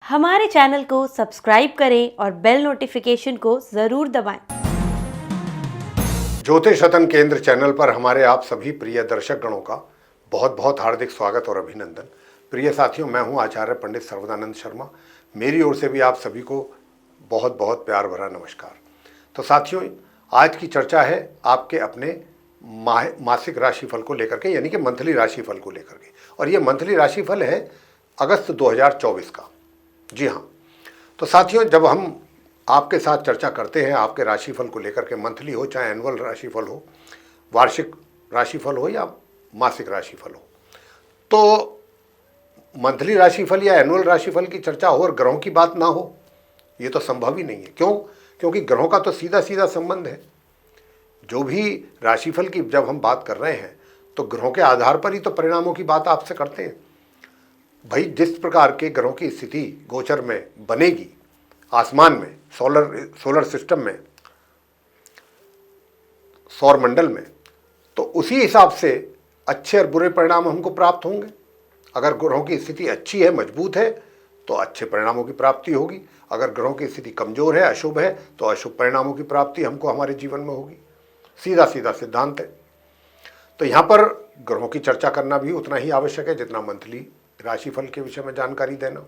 हमारे चैनल को सब्सक्राइब करें और बेल नोटिफिकेशन को ज़रूर दबाएं। ज्योतिष रतन केंद्र चैनल पर हमारे आप सभी प्रिय दर्शक गणों का बहुत बहुत हार्दिक स्वागत और अभिनंदन। प्रिय साथियों, मैं हूं आचार्य पंडित सर्वदानंद शर्मा। मेरी ओर से भी आप सभी को बहुत बहुत प्यार भरा नमस्कार। तो साथियों, आज की चर्चा है आपके अपने मासिक राशिफल को लेकर के, यानी कि मंथली राशिफल को लेकर के। और ये मंथली राशिफल है अगस्त 2024 का। जी हाँ, तो साथियों, जब हम आपके साथ चर्चा करते हैं आपके राशिफल को लेकर के, मंथली हो चाहे एनुअल राशिफल हो, वार्षिक राशिफल हो या मासिक राशिफल हो, तो मंथली राशिफल या एनुअल राशिफल की चर्चा हो और ग्रहों की बात ना हो, ये तो संभव ही नहीं है। क्यों? क्योंकि ग्रहों का तो सीधा सीधा संबंध है। जो भी राशिफल की जब हम बात कर रहे हैं तो ग्रहों के आधार पर ही तो परिणामों की बात आपसे करते हैं। भाई, जिस प्रकार के ग्रहों की स्थिति गोचर में बनेगी आसमान में, सोलर सिस्टम में, सौर मंडल में, तो उसी हिसाब से अच्छे और बुरे परिणाम हमको प्राप्त होंगे। अगर ग्रहों की स्थिति अच्छी है, मजबूत है, तो अच्छे परिणामों की प्राप्ति होगी। अगर ग्रहों की स्थिति कमजोर है, अशुभ है, तो अशुभ परिणामों की प्राप्ति हमको हमारे जीवन में होगी। सीधा सीधा सिद्धांत है। तो यहाँ पर ग्रहों की चर्चा करना भी उतना ही आवश्यक है जितना मंथली राशिफल के विषय में जानकारी देना।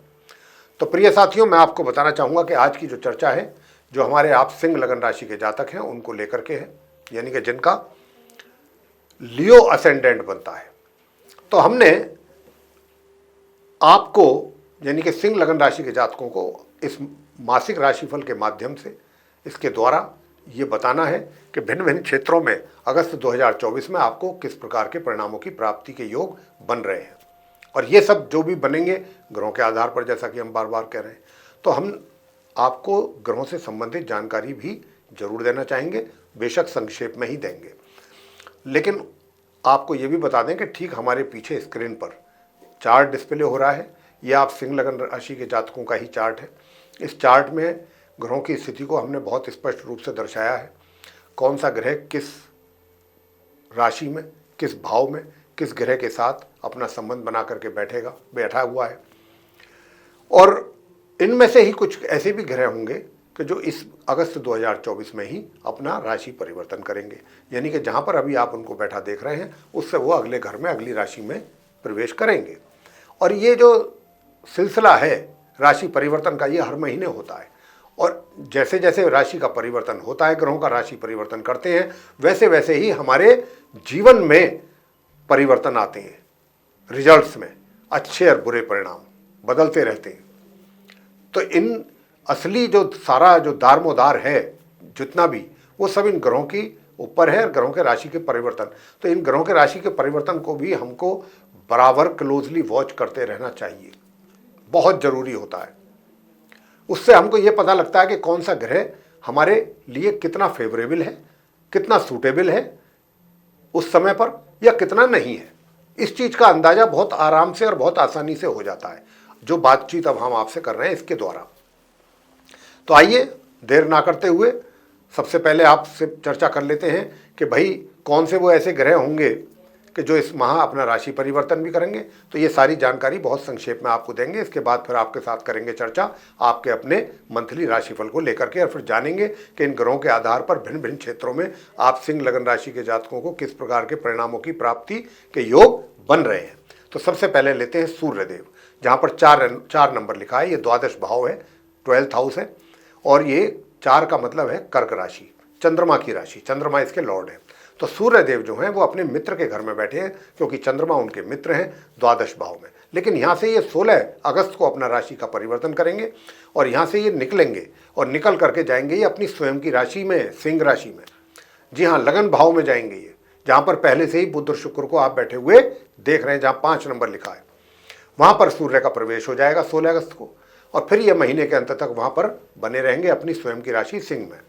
तो प्रिय साथियों, मैं आपको बताना चाहूँगा कि आज की जो चर्चा है, जो हमारे आप सिंह लगन राशि के जातक हैं उनको लेकर के है, यानी कि जिनका लियो असेंडेंट बनता है। तो हमने आपको, यानी कि सिंह लगन राशि के जातकों को, इस मासिक राशिफल के माध्यम से, इसके द्वारा ये बताना है कि भिन्न भिन्न क्षेत्रों में अगस्त 2024 में आपको किस प्रकार के परिणामों की प्राप्ति के योग बन रहे हैं। और ये सब जो भी बनेंगे ग्रहों के आधार पर, जैसा कि हम बार बार कह रहे हैं। तो हम आपको ग्रहों से संबंधित जानकारी भी जरूर देना चाहेंगे, बेशक संक्षेप में ही देंगे। लेकिन आपको ये भी बता दें कि ठीक हमारे पीछे स्क्रीन पर चार्ट डिस्प्ले हो रहा है, ये आप सिंह लगन राशि के जातकों का ही चार्ट है। इस चार्ट में ग्रहों की स्थिति को हमने बहुत स्पष्ट रूप से दर्शाया है। कौन सा ग्रह किस राशि में, किस भाव में, किस ग्रह के साथ अपना संबंध बना करके बैठा हुआ है। और इनमें से ही कुछ ऐसे भी ग्रह होंगे कि जो इस अगस्त 2024 में ही अपना राशि परिवर्तन करेंगे, यानी कि जहां पर अभी आप उनको बैठा देख रहे हैं उससे वो अगले घर में, अगली राशि में प्रवेश करेंगे। और ये जो सिलसिला है राशि परिवर्तन का, ये हर महीने होता है। और जैसे जैसे राशि का परिवर्तन होता है, ग्रहों का राशि परिवर्तन करते हैं, वैसे वैसे ही हमारे जीवन में परिवर्तन आते हैं। रिजल्ट्स में अच्छे और बुरे परिणाम बदलते रहते हैं। तो इन असली जो सारा जो दारमोदार है जितना भी, वो सब इन ग्रहों की ऊपर है, ग्रहों के राशि के परिवर्तन। तो इन ग्रहों के राशि के परिवर्तन को भी हमको बराबर क्लोजली वॉच करते रहना चाहिए, बहुत जरूरी होता है। उससे हमको ये पता लगता है कि कौन सा ग्रह हमारे लिए कितना फेवरेबल है, कितना सूटेबल है उस समय पर, या कितना नहीं है। इस चीज का अंदाजा बहुत आराम से और बहुत आसानी से हो जाता है, जो बातचीत अब हम आपसे कर रहे हैं इसके द्वारा। तो आइए देर ना करते हुए सबसे पहले आपसे चर्चा कर लेते हैं कि भाई कौन से वो ऐसे ग्रह होंगे कि जो इस माह अपना राशि परिवर्तन भी करेंगे। तो ये सारी जानकारी बहुत संक्षेप में आपको देंगे। इसके बाद फिर आपके साथ करेंगे चर्चा आपके अपने मंथली राशिफल को लेकर के, और फिर जानेंगे कि इन ग्रहों के आधार पर भिन्न भिन्न क्षेत्रों में आप सिंह लगन राशि के जातकों को किस प्रकार के परिणामों की प्राप्ति के योग बन रहे हैं। तो सबसे पहले लेते हैं सूर्यदेव, जहाँ पर चार नंबर लिखा है। ये द्वादश भाव है, 12th हाउस है, और ये 4 का मतलब है कर्क राशि, चंद्रमा की राशि, चंद्रमा इसके लॉर्ड है। तो सूर्यदेव जो हैं वो अपने मित्र के घर में बैठे हैं, क्योंकि चंद्रमा उनके मित्र हैं द्वादश भाव में। लेकिन यहाँ से ये 16 अगस्त को अपना राशि का परिवर्तन करेंगे और यहाँ से ये निकलेंगे और निकल करके जाएंगे ये अपनी स्वयं की राशि में, सिंह राशि में। जी हाँ, लगन भाव में जाएंगे ये, जहाँ पर पहले से ही बुध और शुक्र को आप बैठे हुए देख रहे हैं, जहाँ 5 नंबर लिखा है। वहाँ पर सूर्य का प्रवेश हो जाएगा 16 अगस्त को, और फिर ये महीने के अंत तक वहाँ पर बने रहेंगे अपनी स्वयं की राशि सिंह में।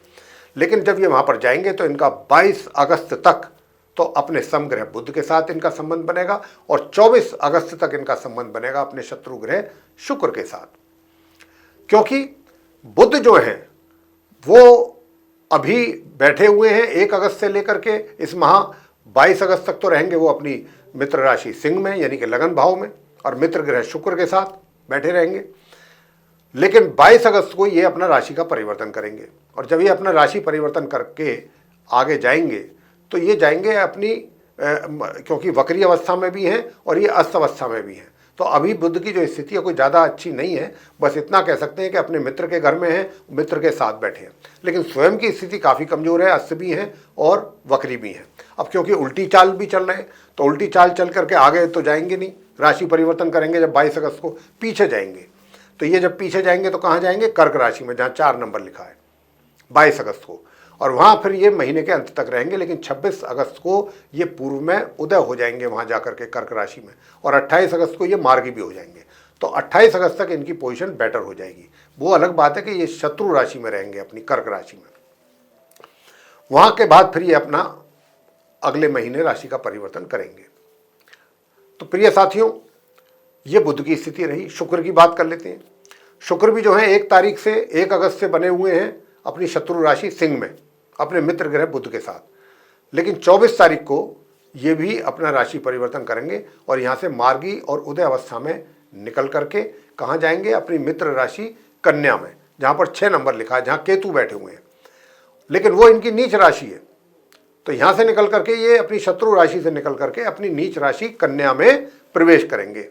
लेकिन जब ये वहाँ पर जाएंगे तो इनका 22 अगस्त तक तो अपने समग्रह बुध के साथ इनका संबंध बनेगा, और 24 अगस्त तक इनका संबंध बनेगा अपने शत्रु ग्रह शुक्र के साथ। क्योंकि बुध जो हैं वो अभी बैठे हुए हैं 1 अगस्त से लेकर के इस माह 22 अगस्त तक तो रहेंगे वो अपनी मित्र राशि सिंह में, यानी कि लगन भाव में, और मित्र ग्रह शुक्र के साथ बैठे रहेंगे। लेकिन 22 अगस्त को ये अपना राशि का परिवर्तन करेंगे, और जब ये अपना राशि परिवर्तन करके आगे जाएंगे तो ये जाएंगे अपनी क्योंकि वक्री अवस्था में भी हैं और ये अस्त अवस्था में भी हैं, तो अभी बुध की जो स्थिति है कोई ज़्यादा अच्छी नहीं है। बस इतना कह सकते हैं कि अपने मित्र के घर में हैं, मित्र के साथ बैठे हैं, लेकिन स्वयं की स्थिति काफ़ी कमज़ोर है, अस्त भी हैं और वक्री भी हैं। अब क्योंकि उल्टी चाल भी चल रहे हैं तो उल्टी चाल चल करके आगे तो जाएंगे नहीं, राशि परिवर्तन करेंगे जब 22 अगस्त को पीछे जाएंगे। तो ये जब पीछे जाएंगे तो कहाँ जाएंगे? कर्क राशि में, जहाँ 4 नंबर लिखा है 22 अगस्त को, और वहाँ फिर ये महीने के अंत तक रहेंगे। लेकिन 26 अगस्त को ये पूर्व में उदय हो जाएंगे वहाँ जाकर के कर्क राशि में, और 28 अगस्त को ये मार्गी भी हो जाएंगे। तो 28 अगस्त तक इनकी पोजीशन बेटर हो जाएगी। वो अलग बात है कि ये शत्रु राशि में रहेंगे अपनी कर्क राशि में। वहाँ के बाद फिर ये अपना अगले महीने राशि का परिवर्तन करेंगे। तो प्रिय साथियों, ये बुध की स्थिति रही। शुक्र की बात कर लेते हैं। शुक्र भी जो है 1 तारीख से 1 अगस्त से बने हुए हैं अपनी शत्रु राशि सिंह में अपने मित्र ग्रह बुध के साथ, लेकिन 24 तारीख को ये भी अपना राशि परिवर्तन करेंगे और यहाँ से मार्गी और उदय अवस्था में निकल करके कहाँ जाएंगे? अपनी मित्र राशि कन्या में, जहाँ पर 6 नंबर लिखा है, जहाँ केतु बैठे हुए हैं, लेकिन वो इनकी नीच राशि है। तो यहाँ से निकल करके ये अपनी शत्रु राशि से निकल करके अपनी नीच राशि कन्या में प्रवेश करेंगे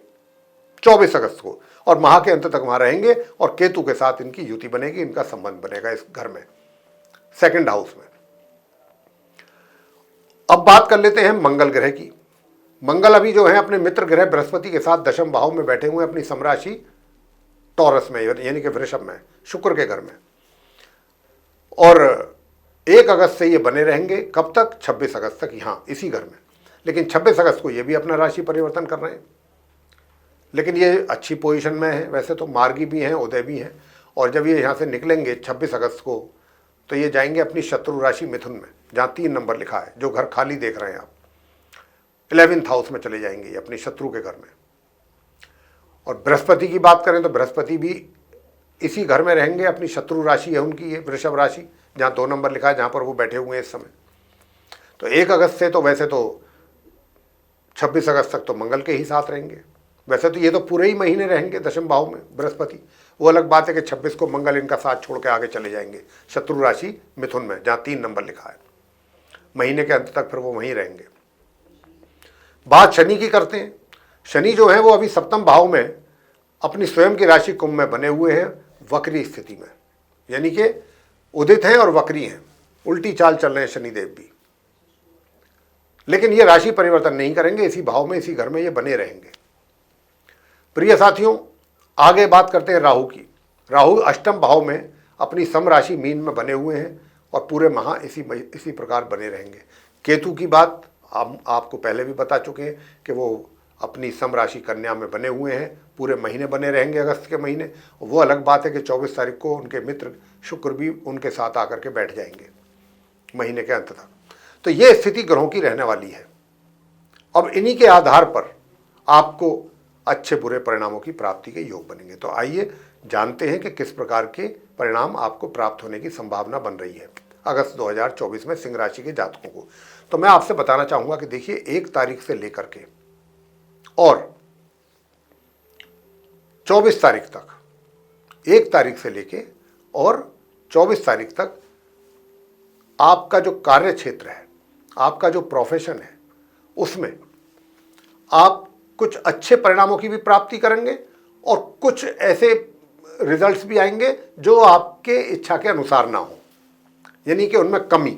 24 अगस्त को, और माह के अंत तक वहाँ रहेंगे और केतु के साथ इनकी युति बनेगी, इनका संबंध बनेगा इस घर में, 2nd हाउस में। अब बात कर लेते हैं मंगल ग्रह की। मंगल अभी जो है अपने मित्र ग्रह बृहस्पति के साथ 10वें भाव में बैठे हुए हैं अपनी समराशि टॉरस में, यानी कि वृषभ में, शुक्र के घर में, और 1 अगस्त से ये बने रहेंगे। कब तक? 26 अगस्त तक, यहाँ इसी घर में। लेकिन 26 अगस्त को ये भी अपना राशि परिवर्तन कर रहे हैं, लेकिन ये अच्छी पोजीशन में है। वैसे तो मार्गी भी हैं, उदय भी हैं, और जब ये यहाँ से निकलेंगे 26 अगस्त को तो ये जाएंगे अपनी शत्रु राशि मिथुन में, जहाँ 3 नंबर लिखा है, जो घर खाली देख रहे हैं आप, 11th हाउस में चले जाएंगे अपनी शत्रु के घर में। और बृहस्पति की बात करें तो बृहस्पति भी इसी घर में रहेंगे, अपनी शत्रु राशि है उनकी ये वृषभ राशि, जहाँ 2 नंबर लिखा है, जहाँ पर वो बैठे हुए हैं इस समय। तो 1 अगस्त से तो वैसे तो 26 अगस्त तक तो मंगल के ही साथ रहेंगे। वैसे तो ये तो पूरे ही महीने रहेंगे 10वें भाव में बृहस्पति। वो अलग बात है कि 26 को मंगल इनका साथ छोड़ के आगे चले जाएंगे शत्रु राशि मिथुन में, जहाँ 3 नंबर लिखा है। महीने के अंत तक फिर वो वहीं रहेंगे। बात शनि की करते हैं। शनि जो है वो अभी 7वें भाव में अपनी स्वयं की राशि कुंभ में बने हुए हैं वक्री स्थिति में, यानी कि उदित हैं और वक्री हैं, उल्टी चाल चल रहे हैं शनिदेव भी। लेकिन ये राशि परिवर्तन नहीं करेंगे, इसी भाव में, इसी घर में ये बने रहेंगे। प्रिय साथियों, आगे बात करते हैं राहु की। राहु 8वें भाव में अपनी सम राशि मीन में बने हुए हैं और पूरे माह इसी प्रकार बने रहेंगे। केतु की बात हम आपको पहले भी बता चुके हैं कि वो अपनी सम राशि कन्या में बने हुए हैं, पूरे महीने बने रहेंगे अगस्त के महीने। वो अलग बात है कि 24 तारीख को उनके मित्र शुक्र भी उनके साथ आकर के बैठ जाएंगे महीने के अंत तक। तो ये स्थिति ग्रहों की रहने वाली है। अब इन्हीं के आधार पर आपको अच्छे बुरे परिणामों की प्राप्ति के योग बनेंगे। तो आइए जानते हैं कि किस प्रकार के परिणाम आपको प्राप्त होने की संभावना बन रही है अगस्त 2024 में सिंह राशि के जातकों को। तो मैं आपसे बताना चाहूँगा कि देखिए 1 तारीख से लेकर के और 24 तारीख तक, 1 तारीख से लेके और 24 तारीख तक आपका जो कार्य क्षेत्र है, आपका जो प्रोफेशन है, उसमें आप कुछ अच्छे परिणामों की भी प्राप्ति करेंगे और कुछ ऐसे रिजल्ट्स भी आएंगे जो आपके इच्छा के अनुसार ना हो, यानी कि उनमें कमी।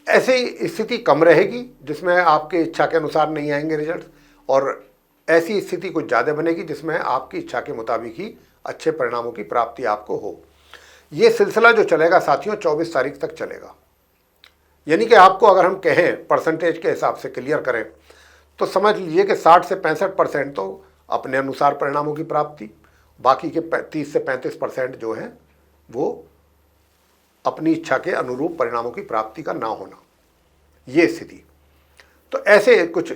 ऐसी स्थिति कम रहेगी जिसमें आपके इच्छा के अनुसार नहीं आएंगे रिजल्ट्स, और ऐसी स्थिति कुछ ज़्यादा बनेगी जिसमें आपकी इच्छा के मुताबिक ही अच्छे परिणामों की प्राप्ति आपको हो। ये सिलसिला जो चलेगा साथियों 24 तारीख तक चलेगा। यानी कि आपको अगर हम कहें परसेंटेज के हिसाब से क्लियर करें तो समझ लीजिए कि 60 से 65% तो अपने अनुसार परिणामों की प्राप्ति, बाकी के 30 से 35% जो है वो अपनी इच्छा के अनुरूप परिणामों की प्राप्ति का ना होना, ये स्थिति। तो ऐसे कुछ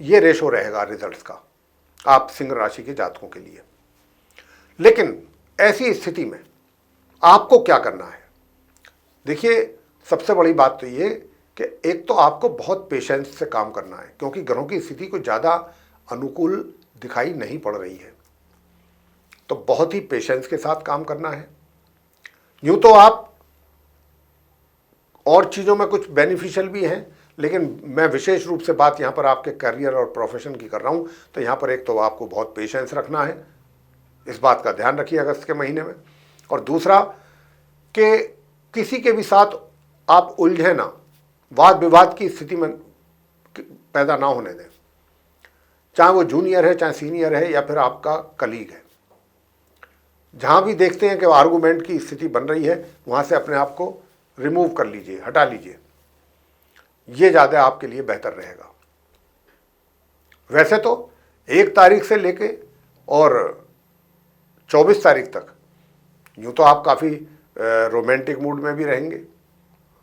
ये रेशो रहेगा रिजल्ट्स का आप सिंह राशि के जातकों के लिए। लेकिन ऐसी स्थिति में आपको क्या करना है? देखिए, सबसे बड़ी बात तो ये कि एक तो आपको बहुत पेशेंस से काम करना है, क्योंकि ग्रहों की स्थिति को ज़्यादा अनुकूल दिखाई नहीं पड़ रही है। तो बहुत ही पेशेंस के साथ काम करना है। यूँ तो आप और चीज़ों में कुछ बेनिफिशियल भी हैं, लेकिन मैं विशेष रूप से बात यहाँ पर आपके करियर और प्रोफेशन की कर रहा हूँ। तो यहाँ पर एक तो आपको बहुत पेशेंस रखना है, इस बात का ध्यान रखिए अगस्त के महीने में। और दूसरा कि किसी के भी साथ आप उलझे ना, वाद विवाद की स्थिति में पैदा ना होने दें, चाहे वो जूनियर है, चाहे सीनियर है, या फिर आपका कलीग है। जहाँ भी देखते हैं कि आर्गूमेंट की स्थिति बन रही है, वहाँ से अपने आप को रिमूव कर लीजिए, हटा लीजिए, ये ज़्यादा आपके लिए बेहतर रहेगा। वैसे तो 1 तारीख से लेके और 24 तारीख तक यूँ तो आप काफ़ी रोमांटिक मूड में भी रहेंगे,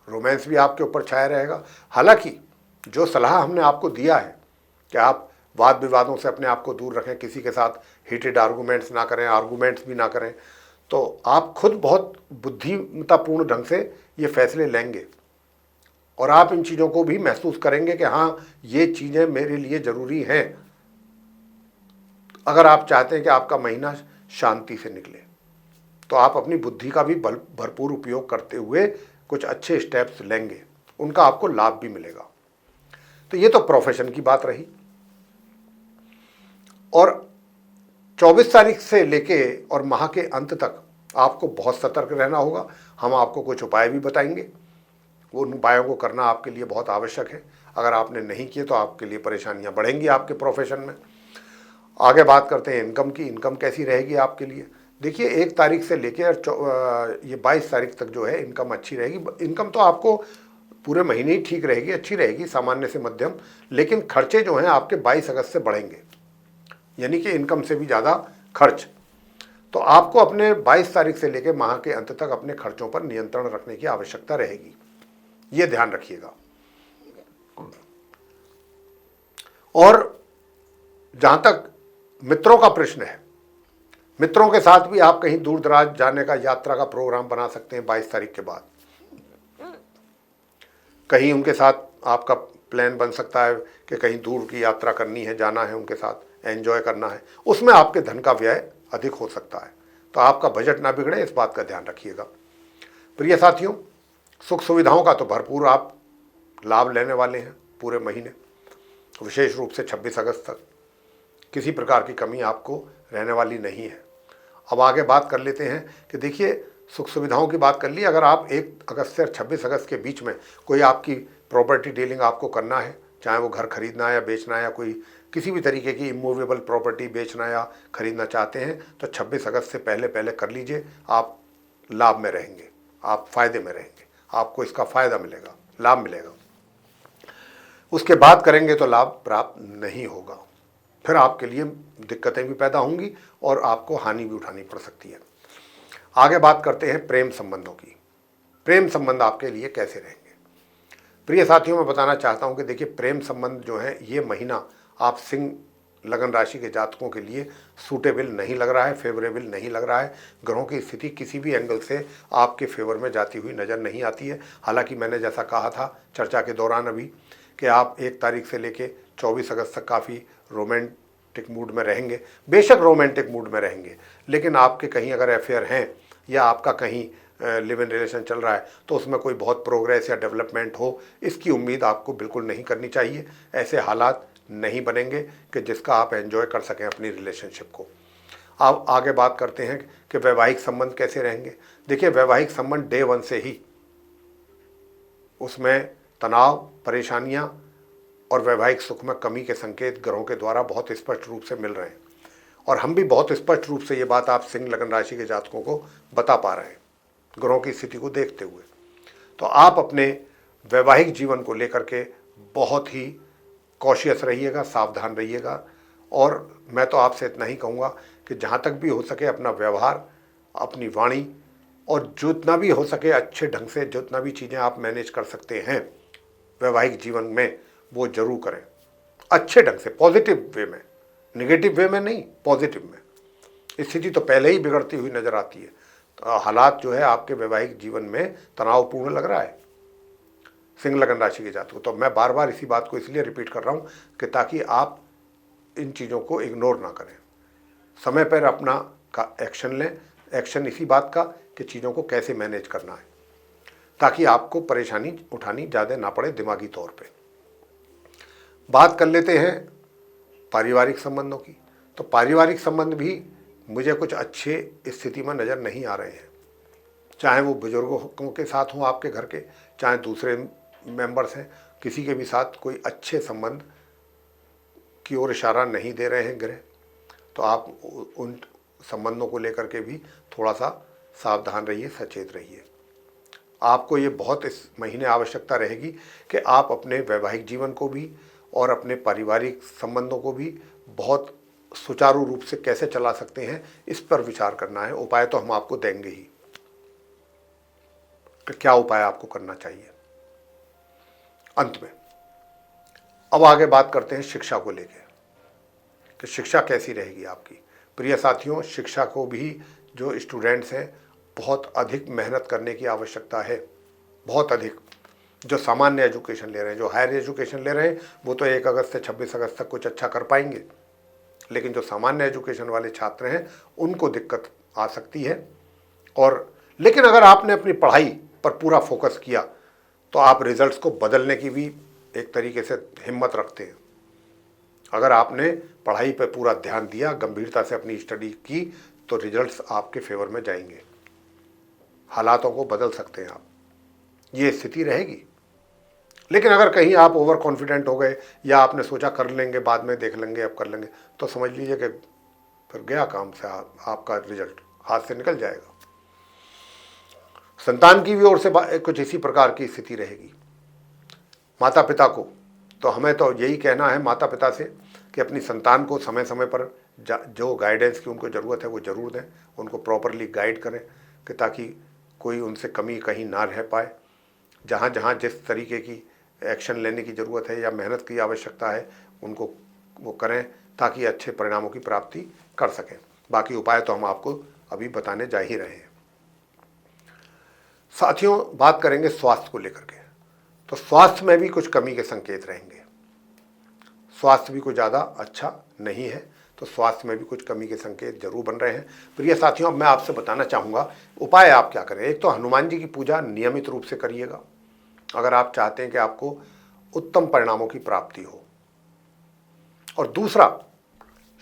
रोमांस भी आपके ऊपर छाया रहेगा। हालांकि जो सलाह हमने आपको दिया है कि आप वाद विवादों से अपने आप को दूर रखें, किसी के साथ हीटेड आर्गूमेंट्स ना करें, आर्गूमेंट्स भी ना करें, तो आप खुद बहुत बुद्धिमत्तापूर्ण ढंग से ये फैसले लेंगे और आप इन चीज़ों को भी महसूस करेंगे कि हाँ, ये चीज़ें मेरे लिए ज़रूरी हैं, अगर आप चाहते हैं कि आपका महीना शांति से निकले। तो आप अपनी बुद्धि का भी भरपूर उपयोग करते हुए कुछ अच्छे स्टेप्स लेंगे, उनका आपको लाभ भी मिलेगा। तो ये तो प्रोफेशन की बात रही। और 24 तारीख से लेके और माह के अंत तक आपको बहुत सतर्क रहना होगा। हम आपको कुछ उपाय भी बताएंगे, वो उन उपायों को करना आपके लिए बहुत आवश्यक है। अगर आपने नहीं किए तो आपके लिए परेशानियां बढ़ेंगी आपके प्रोफेशन में। आगे बात करते हैं इनकम की। इनकम कैसी रहेगी आपके लिए? देखिए, 1 तारीख से लेकर ये 22 तारीख तक जो है इनकम अच्छी रहेगी। इनकम तो आपको पूरे महीने ही ठीक रहेगी, अच्छी रहेगी, सामान्य से मध्यम। लेकिन खर्चे जो हैं आपके 22 अगस्त से बढ़ेंगे, यानी कि इनकम से भी ज़्यादा खर्च। तो आपको अपने 22 तारीख से लेकर माह के अंत तक अपने खर्चों पर नियंत्रण रखने की आवश्यकता रहेगी, ये ध्यान रखिएगा। और जहाँ तक मित्रों का प्रश्न है, मित्रों के साथ भी आप कहीं दूर दराज जाने का, यात्रा का प्रोग्राम बना सकते हैं 22 तारीख के बाद। कहीं उनके साथ आपका प्लान बन सकता है कि कहीं दूर की यात्रा करनी है, जाना है, उनके साथ एंजॉय करना है। उसमें आपके धन का व्यय अधिक हो सकता है, तो आपका बजट ना बिगड़े, इस बात का ध्यान रखिएगा। प्रिय साथियों, सुख सुविधाओं का तो भरपूर आप लाभ लेने वाले हैं पूरे महीने, विशेष रूप से 26 अगस्त तक किसी प्रकार की कमी आपको रहने वाली नहीं है। अब आगे बात कर लेते हैं कि देखिए, सुख सुविधाओं की बात कर ली। अगर आप 1 अगस्त से 26 अगस्त के बीच में कोई आपकी प्रॉपर्टी डीलिंग आपको करना है, चाहे वो घर खरीदना है या बेचना है, या कोई किसी भी तरीके की इमूवेबल प्रॉपर्टी बेचना या खरीदना चाहते हैं, तो 26 अगस्त से पहले पहले कर लीजिए। आप लाभ में रहेंगे, आप फायदे में रहेंगे, आपको इसका फ़ायदा मिलेगा, लाभ मिलेगा। उसके बाद करेंगे तो लाभ प्राप्त नहीं होगा, फिर आपके लिए दिक्कतें भी पैदा होंगी और आपको हानि भी उठानी पड़ सकती है। आगे बात करते हैं प्रेम संबंधों की। प्रेम संबंध आपके लिए कैसे रहेंगे? प्रिय साथियों, मैं बताना चाहता हूं कि देखिए, प्रेम संबंध जो है, ये महीना आप सिंह लगन राशि के जातकों के लिए सूटेबल नहीं लग रहा है, फेवरेबल नहीं लग रहा है। ग्रहों की स्थिति किसी भी एंगल से आपके फेवर में जाती हुई नज़र नहीं आती है। हालांकि मैंने जैसा कहा था चर्चा के दौरान अभी कि आप 1 तारीख से लेके 24 अगस्त तक काफ़ी रोमांटिक मूड में रहेंगे। बेशक रोमांटिक मूड में रहेंगे, लेकिन आपके कहीं अगर अफेयर हैं या आपका कहीं लिव इन रिलेशन चल रहा है, तो उसमें कोई बहुत प्रोग्रेस या डेवलपमेंट हो, इसकी उम्मीद आपको बिल्कुल नहीं करनी चाहिए। ऐसे हालात नहीं बनेंगे कि जिसका आप एंजॉय कर सकें अपनी रिलेशनशिप को। अब आगे बात करते हैं कि वैवाहिक संबंध कैसे रहेंगे। देखिए, वैवाहिक संबंध डे 1 से ही उसमें तनाव, परेशानियां और वैवाहिक सुख में कमी के संकेत ग्रहों के द्वारा बहुत स्पष्ट रूप से मिल रहे हैं, और हम भी बहुत स्पष्ट रूप से ये बात आप सिंह लगन राशि के जातकों को बता पा रहे हैं ग्रहों की स्थिति को देखते हुए। तो आप अपने वैवाहिक जीवन को लेकर के बहुत ही कॉशियस रहिएगा, सावधान रहिएगा। और मैं तो आपसे इतना ही कहूँगा कि जहाँ तक भी हो सके अपना व्यवहार, अपनी वाणी, और जितना भी हो सके अच्छे ढंग से जितना भी चीज़ें आप मैनेज कर सकते हैं वैवाहिक जीवन में, वो जरूर करें, अच्छे ढंग से, पॉजिटिव वे में, निगेटिव वे में नहीं, पॉजिटिव में। स्थिति तो पहले ही बिगड़ती हुई नजर आती है। तो हालात जो है आपके वैवाहिक जीवन में तनावपूर्ण लग रहा है सिंह लगन राशि के जातकों। तो मैं बार बार इसी बात को इसलिए रिपीट कर रहा हूँ कि ताकि आप इन चीज़ों को इग्नोर ना करें, समय पर अपना का एक्शन लें। एक्शन इसी बात का कि चीज़ों को कैसे मैनेज करना है, ताकि आपको परेशानी उठानी ज़्यादा ना पड़े दिमागी तौर पे। बात कर लेते हैं पारिवारिक संबंधों की। तो पारिवारिक संबंध भी मुझे कुछ अच्छे स्थिति में नज़र नहीं आ रहे हैं, चाहे वो बुजुर्गों के साथ हों आपके घर के, चाहे दूसरे मेंबर्स हैं, किसी के भी साथ कोई अच्छे संबंध की ओर इशारा नहीं दे रहे हैं ग्रह। तो आप उन संबंधों को लेकर के भी थोड़ा सा सावधान रहिए, सचेत रहिए। आपको ये बहुत इस महीने आवश्यकता रहेगी कि आप अपने वैवाहिक जीवन को भी और अपने पारिवारिक संबंधों को भी बहुत सुचारू रूप से कैसे चला सकते हैं, इस पर विचार करना है। उपाय तो हम आपको देंगे ही कि क्या उपाय आपको करना चाहिए। अंत में अब आगे बात करते हैं शिक्षा को लेकर कि शिक्षा कैसी रहेगी आपकी। प्रिय साथियों, शिक्षा को भी जो स्टूडेंट्स हैं बहुत अधिक मेहनत करने की आवश्यकता है, बहुत अधिक। जो सामान्य एजुकेशन ले रहे हैं, जो हायर एजुकेशन ले रहे हैं, वो तो 1 अगस्त से 26 अगस्त तक कुछ अच्छा कर पाएंगे, लेकिन जो सामान्य एजुकेशन वाले छात्र हैं उनको दिक्कत आ सकती है। और लेकिन अगर आपने अपनी पढ़ाई पर पूरा फोकस किया तो आप रिजल्ट्स को बदलने की भी एक तरीके से हिम्मत रखते हैं। अगर आपने पढ़ाई पर पूरा ध्यान दिया, गंभीरता से अपनी स्टडी की, तो रिजल्ट्स आपके फेवर में जाएंगे, हालातों को बदल सकते हैं आप, ये स्थिति रहेगी। लेकिन अगर कहीं आप ओवर कॉन्फिडेंट हो गए या आपने सोचा कर लेंगे, बाद में देख लेंगे, अब कर लेंगे, तो समझ लीजिए कि फिर गया काम से, आपका रिजल्ट हाथ से निकल जाएगा। संतान की भी ओर से कुछ इसी प्रकार की स्थिति रहेगी। माता पिता को तो हमें तो यही कहना है माता पिता से कि अपनी संतान को समय समय पर जो गाइडेंस की उनको ज़रूरत है वो ज़रूर दें, उनको प्रॉपरली गाइड करें कि ताकि कोई उनसे कमी कहीं ना रह पाए। जहाँ जहाँ जिस तरीके की एक्शन लेने की ज़रूरत है या मेहनत की आवश्यकता है, उनको वो करें ताकि अच्छे परिणामों की प्राप्ति कर सकें। बाकी उपाय तो हम आपको अभी बताने जा ही रहे हैं। साथियों, बात करेंगे स्वास्थ्य को लेकर के। तो स्वास्थ्य में भी कुछ कमी के संकेत रहेंगे। स्वास्थ्य भी कोई ज़्यादा अच्छा नहीं है, तो स्वास्थ्य में भी कुछ कमी के संकेत जरूर बन रहे हैं। प्रिय साथियों, अब मैं आपसे बताना चाहूँगा उपाय आप क्या करें। एक तो हनुमान जी की पूजा नियमित रूप से करिएगा अगर आप चाहते हैं कि आपको उत्तम परिणामों की प्राप्ति हो। और दूसरा,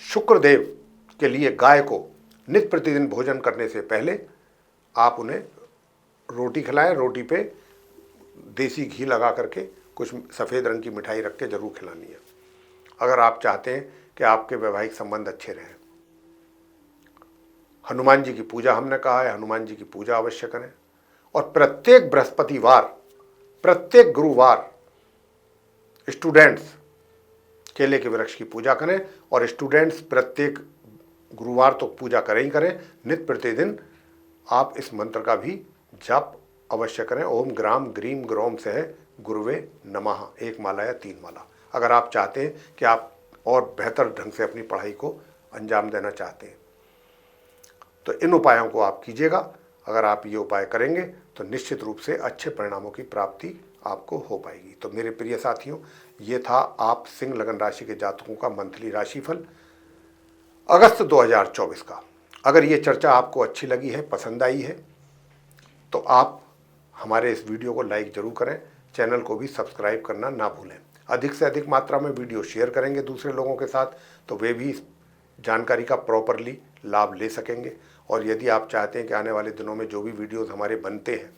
शुक्रदेव के लिए गाय को नित्य प्रतिदिन भोजन करने से पहले आप उन्हें रोटी खिलाएं। रोटी पे देसी घी लगा करके कुछ सफ़ेद रंग की मिठाई रख के जरूर खिलानी है, अगर आप चाहते हैं कि आपके वैवाहिक संबंध अच्छे रहें। हनुमान जी की पूजा हमने कहा है, हनुमान जी की पूजा अवश्य करें। और प्रत्येक बृहस्पतिवार, प्रत्येक गुरुवार स्टूडेंट्स केले के वृक्ष की पूजा करें। और स्टूडेंट्स प्रत्येक गुरुवार तो पूजा करें ही करें, नित्य प्रतिदिन आप इस मंत्र का भी जाप अवश्य करें। ओम ग्राम ग्रीम ग्रोम सह गुरुवे नमः, 1 माला या 3 माला। अगर आप चाहते हैं कि आप और बेहतर ढंग से अपनी पढ़ाई को अंजाम देना चाहते हैं, तो इन उपायों को आप कीजिएगा। अगर आप ये उपाय करेंगे तो निश्चित रूप से अच्छे परिणामों की प्राप्ति आपको हो पाएगी। तो मेरे प्रिय साथियों, ये था आप सिंह लगन राशि के जातकों का मंथली राशिफल अगस्त 2024 का। अगर ये चर्चा आपको अच्छी लगी है, पसंद आई है, तो आप हमारे इस वीडियो को लाइक जरूर करें, चैनल को भी सब्सक्राइब करना ना भूलें। अधिक से अधिक मात्रा में वीडियो शेयर करेंगे दूसरे लोगों के साथ, तो वे भी इस जानकारी का प्रॉपरली लाभ ले सकेंगे। और यदि आप चाहते हैं कि आने वाले दिनों में जो भी वीडियोस हमारे बनते हैं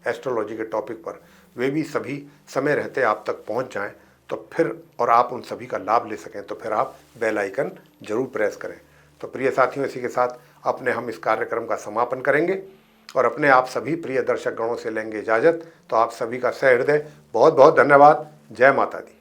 एस्ट्रोलॉजी के टॉपिक पर, वे भी सभी समय रहते आप तक पहुंच जाएं, तो फिर और आप उन सभी का लाभ ले सकें, तो फिर आप बेल आइकन जरूर प्रेस करें। तो प्रिय साथियों, इसी के साथ अपने हम इस कार्यक्रम का समापन करेंगे और अपने आप सभी प्रिय दर्शक गणों से लेंगे इजाज़त। तो आप सभी का सहृदय बहुत बहुत धन्यवाद। जय माता दी।